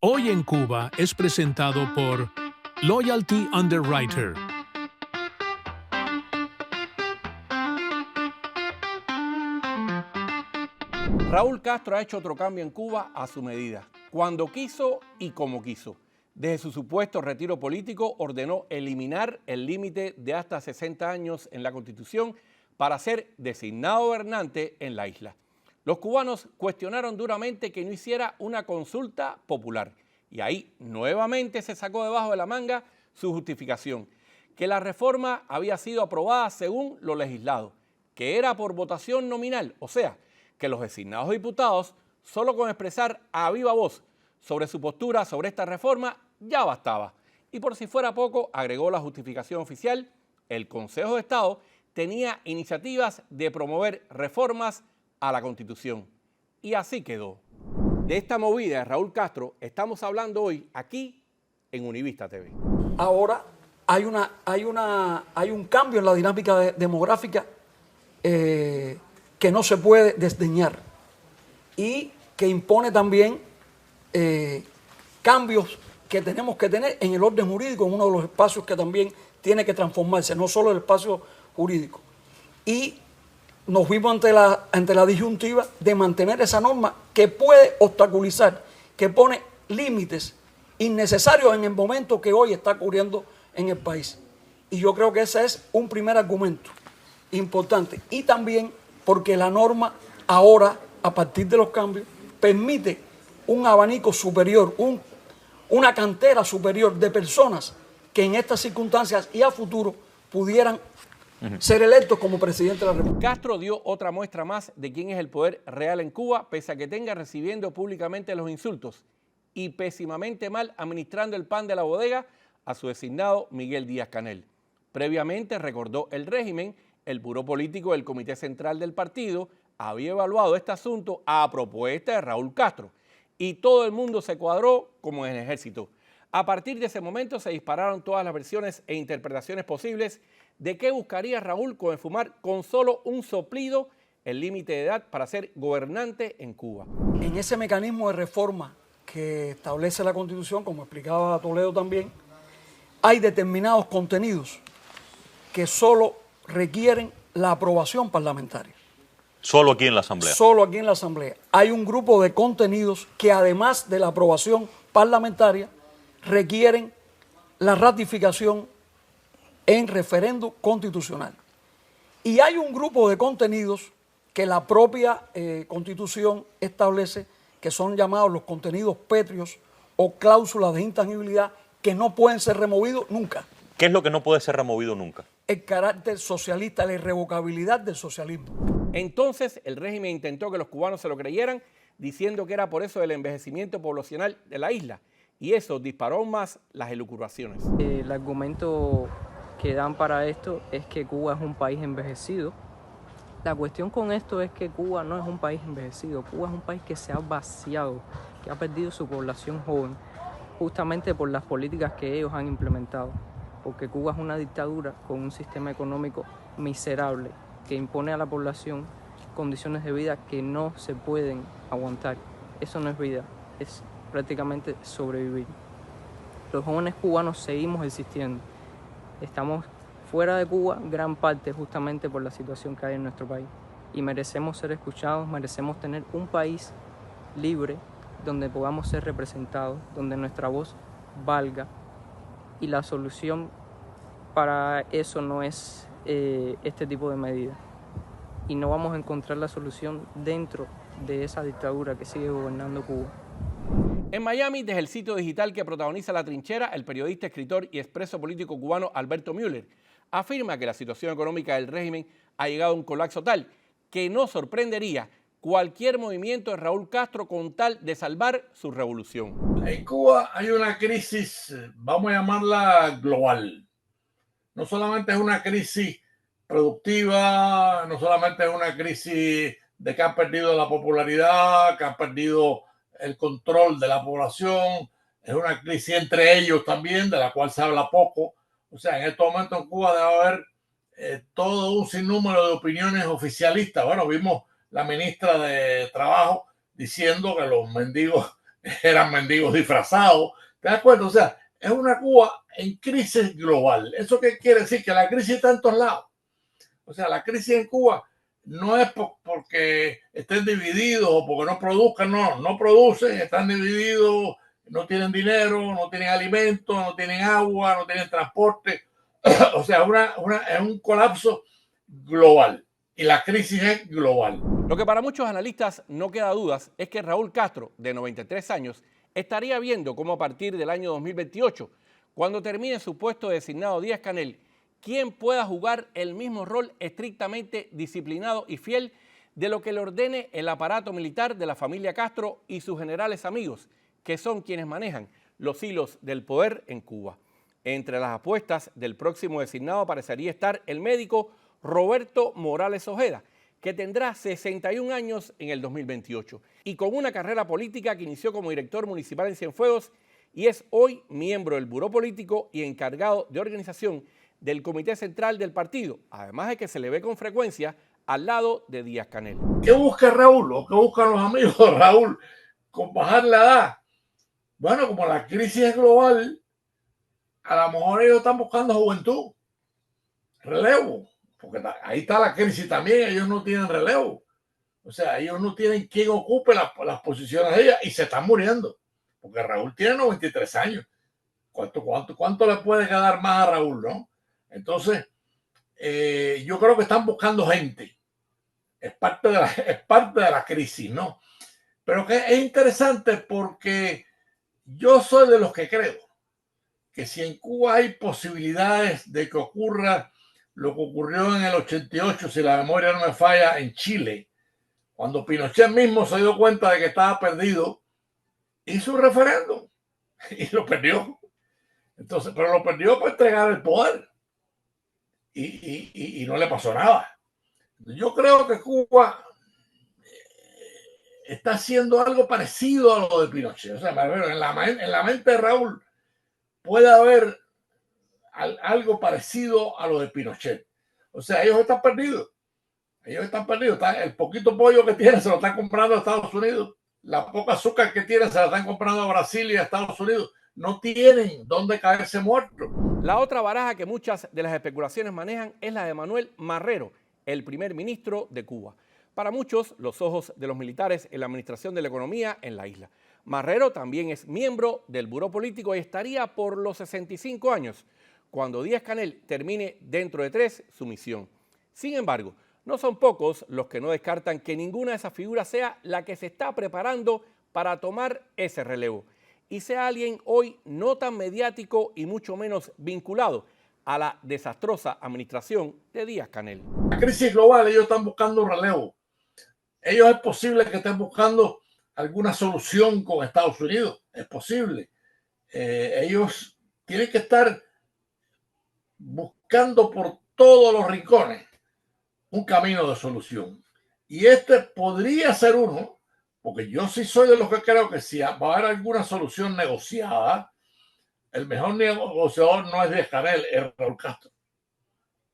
Hoy en Cuba es presentado por Loyalty Underwriter. Raúl Castro ha hecho otro cambio en Cuba a su medida, cuando quiso y como quiso. Desde su supuesto retiro político ordenó eliminar el límite de hasta 60 años en la Constitución para ser designado gobernante en la isla. Los cubanos cuestionaron duramente que no hiciera una consulta popular y ahí nuevamente se sacó debajo de la manga su justificación, que la reforma había sido aprobada según lo legislado, que era por votación nominal, o sea, que los designados diputados, solo con expresar a viva voz sobre su postura sobre esta reforma, ya bastaba. Y por si fuera poco, agregó la justificación oficial, el Consejo de Estado tenía iniciativas de promover reformas a la Constitución. Y así quedó. De esta movida de Raúl Castro estamos hablando hoy aquí en Univista TV. Ahora hay un cambio en la dinámica demográfica que no se puede desdeñar y que impone también cambios que tenemos que tener en el orden jurídico, en uno de los espacios que también tiene que transformarse, no solo el espacio jurídico. Y nos vimos ante la disyuntiva de mantener esa norma que puede obstaculizar, que pone límites innecesarios en el momento que hoy está ocurriendo en el país. Y yo creo que ese es un primer argumento importante. Y también porque la norma ahora, a partir de los cambios, permite un abanico superior, una cantera superior de personas que en estas circunstancias y a futuro pudieran ser electos como presidente de la República. Castro dio otra muestra más de quién es el poder real en Cuba, pese a que tenga recibiendo públicamente los insultos y pésimamente mal administrando el pan de la bodega a su designado Miguel Díaz-Canel. Previamente recordó el régimen, el buró político del Comité Central del partido había evaluado este asunto a propuesta de Raúl Castro y todo el mundo se cuadró como en el ejército. A partir de ese momento se dispararon todas las versiones e interpretaciones posibles de qué buscaría Raúl con esfumar con solo un soplido el límite de edad para ser gobernante en Cuba. En ese mecanismo de reforma que establece la Constitución, como explicaba Toledo también, hay determinados contenidos que solo requieren la aprobación parlamentaria. Solo aquí en la Asamblea. Solo aquí en la Asamblea. Hay un grupo de contenidos que además de la aprobación parlamentaria requieren la ratificación en referendo constitucional. Y hay un grupo de contenidos que la propia Constitución establece que son llamados los contenidos pétreos o cláusulas de intangibilidad que no pueden ser removidos nunca. ¿Qué es lo que no puede ser removido nunca? El carácter socialista, la irrevocabilidad del socialismo. Entonces el régimen intentó que los cubanos se lo creyeran, diciendo que era por eso del envejecimiento poblacional de la isla, y eso disparó aún más las elucubraciones. El argumento que dan para esto es que Cuba es un país envejecido. La cuestión con esto es que Cuba no es un país envejecido, Cuba es un país que se ha vaciado, que ha perdido su población joven, justamente por las políticas que ellos han implementado, porque Cuba es una dictadura con un sistema económico miserable que impone a la población condiciones de vida que no se pueden aguantar. Eso no es vida, es prácticamente sobrevivir. Los jóvenes cubanos seguimos existiendo. Estamos fuera de Cuba gran parte justamente por la situación que hay en nuestro país. Y merecemos ser escuchados, merecemos tener un país libre donde podamos ser representados, donde nuestra voz valga. Y la solución para eso no es este tipo de medidas. Y no vamos a encontrar la solución dentro de esa dictadura que sigue gobernando Cuba. En Miami, desde el sitio digital que protagoniza La Trinchera, el periodista, escritor y expreso político cubano Alberto Müller afirma que la situación económica del régimen ha llegado a un colapso tal que no sorprendería cualquier movimiento de Raúl Castro con tal de salvar su revolución. En Cuba hay una crisis, vamos a llamarla global. No solamente es una crisis productiva, no solamente es una crisis de que han perdido la popularidad, que han perdido el control de la población, es una crisis entre ellos también, de la cual se habla poco. O sea, en estos momentos en Cuba debe haber todo un sinnúmero de opiniones oficialistas. Bueno, vimos la ministra de Trabajo diciendo que los mendigos eran mendigos disfrazados. ¿Te das cuenta? O sea, es una Cuba en crisis global. ¿Eso qué quiere decir? Que la crisis está en todos lados. O sea, la crisis en Cuba no es porque estén divididos o porque no produzcan, no producen, están divididos, no tienen dinero, no tienen alimentos, no tienen agua, no tienen transporte. O sea, es un colapso global y la crisis es global. Lo que para muchos analistas no queda dudas es que Raúl Castro, de 93 años, estaría viendo cómo a partir del año 2028, cuando termine su puesto designado Díaz-Canel, quien pueda jugar el mismo rol estrictamente disciplinado y fiel de lo que le ordene el aparato militar de la familia Castro y sus generales amigos, que son quienes manejan los hilos del poder en Cuba. Entre las apuestas del próximo designado parecería estar el médico Roberto Morales Ojeda, que tendrá 61 años en el 2028 y con una carrera política que inició como director municipal en Cienfuegos y es hoy miembro del Buró Político y encargado de organización del Comité Central del partido, además de que se le ve con frecuencia al lado de Díaz-Canel. ¿Qué busca Raúl o qué buscan los amigos de Raúl con bajar la edad? Bueno, como la crisis es global, a lo mejor ellos están buscando juventud, relevo, porque ahí está la crisis también, ellos no tienen relevo. O sea, ellos no tienen quien ocupe las posiciones de ellas y se están muriendo, porque Raúl tiene 93 años. ¿Cuánto le puede quedar más a Raúl, no? Entonces, yo creo que están buscando gente. Es parte de la crisis, ¿no? Pero que es interesante porque yo soy de los que creo que si en Cuba hay posibilidades de que ocurra lo que ocurrió en el 88, si la memoria no me falla, en Chile, cuando Pinochet mismo se dio cuenta de que estaba perdido, hizo un referéndum y lo perdió. Entonces, pero lo perdió por entregar el poder y no le pasó nada. Yo creo que Cuba está haciendo algo parecido a lo de Pinochet. O sea, en la mente de Raúl puede haber algo parecido a lo de Pinochet. O sea, ellos están perdidos. Ellos están perdidos. El poquito pollo que tienen se lo están comprando a Estados Unidos. La poca azúcar que tienen se la están comprando a Brasil y a Estados Unidos. No tienen dónde caerse muertos. La otra baraja que muchas de las especulaciones manejan es la de Manuel Marrero, el primer ministro de Cuba. Para muchos, los ojos de los militares en la administración de la economía en la isla. Marrero también es miembro del Buró Político y estaría por los 65 años, cuando Díaz-Canel termine dentro de 3 su misión. Sin embargo, no son pocos los que no descartan que ninguna de esas figuras sea la que se está preparando para tomar ese relevo y sea alguien hoy no tan mediático y mucho menos vinculado a la desastrosa administración de Díaz-Canel. La crisis global, ellos están buscando un relevo. Ellos es posible que estén buscando alguna solución con Estados Unidos. Es posible. Ellos tienen que estar buscando por todos los rincones un camino de solución. Y este podría ser uno, porque yo sí soy de los que creo que si va a haber alguna solución negociada, el mejor negociador no es Díaz-Canel, es Raúl Castro.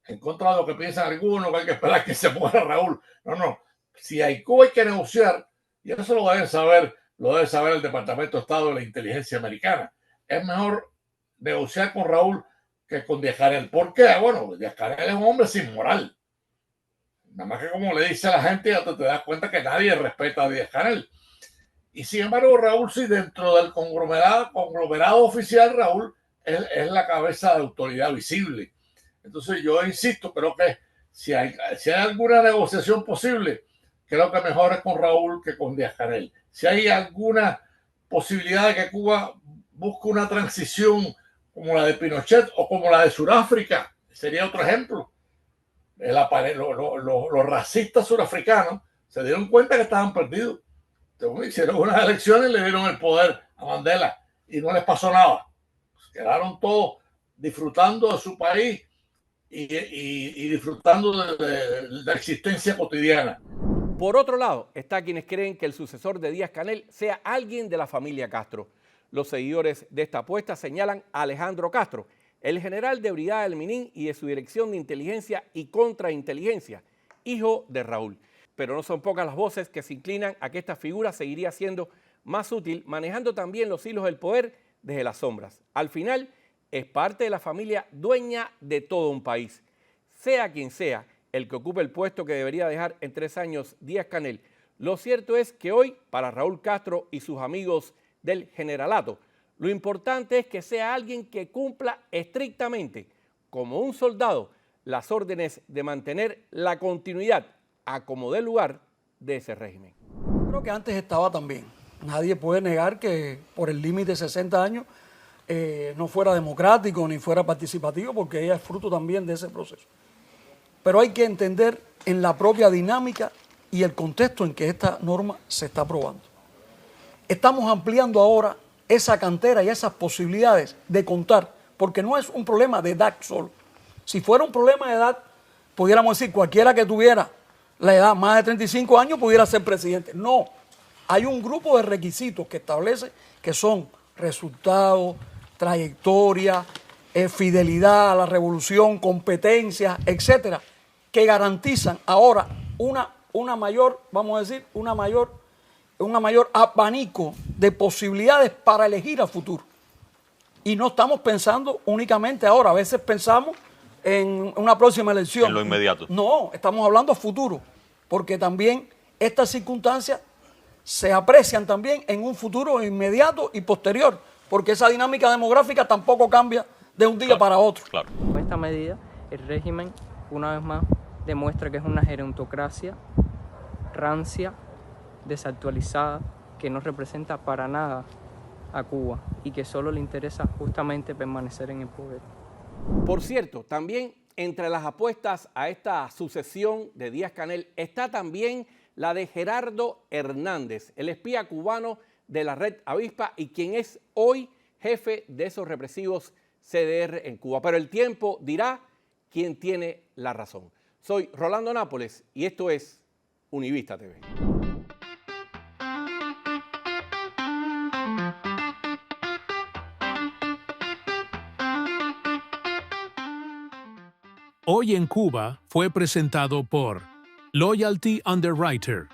En contra de lo que piensan algunos, que hay que esperar que se muera Raúl. No. Si hay Cuba hay que negociar, y eso lo debe saber el Departamento de Estado de la Inteligencia Americana. Es mejor negociar con Raúl que con Díaz-Canel. ¿Por qué? Bueno, Díaz-Canel es un hombre sin moral. Nada más que como le dice a la gente, ya te das cuenta que nadie respeta a Díaz-Canel. Y sin embargo, Raúl sí, dentro del conglomerado oficial, Raúl es la cabeza de autoridad visible. Entonces yo insisto, creo que si hay alguna negociación posible, creo que mejor es con Raúl que con Díaz-Canel. Si hay alguna posibilidad de que Cuba busque una transición como la de Pinochet o como la de Sudáfrica, sería otro ejemplo. Los racistas surafricanos se dieron cuenta que estaban perdidos. Entonces, hicieron unas elecciones y le dieron el poder a Mandela y no les pasó nada. Quedaron todos disfrutando de su país y disfrutando de la existencia cotidiana. Por otro lado, está quienes creen que el sucesor de Díaz-Canel sea alguien de la familia Castro. Los seguidores de esta apuesta señalan a Alejandro Castro, el general de Brigada del Minin y de su dirección de inteligencia y contrainteligencia, hijo de Raúl. Pero no son pocas las voces que se inclinan a que esta figura seguiría siendo más útil, manejando también los hilos del poder desde las sombras. Al final, es parte de la familia dueña de todo un país. Sea quien sea el que ocupe el puesto que debería dejar en 3 años Díaz-Canel, lo cierto es que hoy, para Raúl Castro y sus amigos del generalato, lo importante es que sea alguien que cumpla estrictamente, como un soldado, las órdenes de mantener la continuidad a como dé lugar de ese régimen. Creo que antes estaba también. Nadie puede negar que por el límite de 60 años no fuera democrático ni fuera participativo, porque ella es fruto también de ese proceso. Pero hay que entender en la propia dinámica y el contexto en que esta norma se está aprobando. Estamos ampliando ahora esa cantera y esas posibilidades de contar, porque no es un problema de edad solo. Si fuera un problema de edad, pudiéramos decir cualquiera que tuviera la edad más de 35 años pudiera ser presidente. No, hay un grupo de requisitos que establece que son resultados, trayectoria, fidelidad a la revolución, competencia, etcétera, que garantizan ahora una mayor, vamos a decir, un mayor abanico de posibilidades para elegir a futuro. Y no estamos pensando únicamente ahora, a veces pensamos en una próxima elección. En lo inmediato. No, estamos hablando a futuro, porque también estas circunstancias se aprecian también en un futuro inmediato y posterior, porque esa dinámica demográfica tampoco cambia de un día para otro. Claro. Con esta medida, el régimen, una vez más, demuestra que es una gerontocracia rancia, desactualizada, que no representa para nada a Cuba y que solo le interesa justamente permanecer en el poder. Por cierto, también entre las apuestas a esta sucesión de Díaz-Canel está también la de Gerardo Hernández, el espía cubano de la red Avispa y quien es hoy jefe de esos represivos CDR en Cuba. Pero el tiempo dirá quién tiene la razón. Soy Rolando Nápoles y esto es Univista TV. Hoy en Cuba fue presentado por Loyalty Underwriter,